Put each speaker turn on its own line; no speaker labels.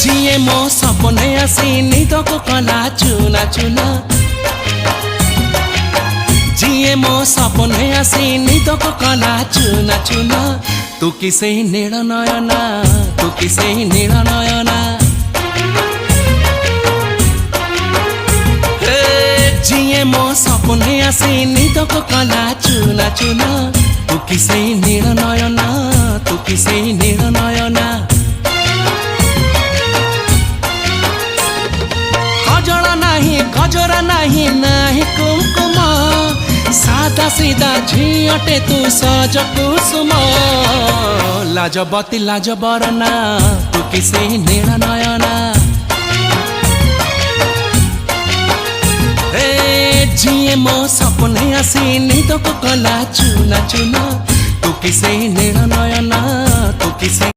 जिए मो सपने आसी निदको कला चुना चुना जिए मो सपने आसी निदको कला चुना चुना तू किसे नील नयना तू किसे नील नयना जिए मो सपने आसी निदको कला चुना चुना तू किसे नील नयना तू किसे नील नयना गजरा नहीं नहीं कुमकुम सादा सीधा झीटे तू सज कुसुम लाजबती लाज बरना तू किसे नील नयना जिए मो सपने आसी निदको कला चुना चुना तू किसे नील नयना तू किसे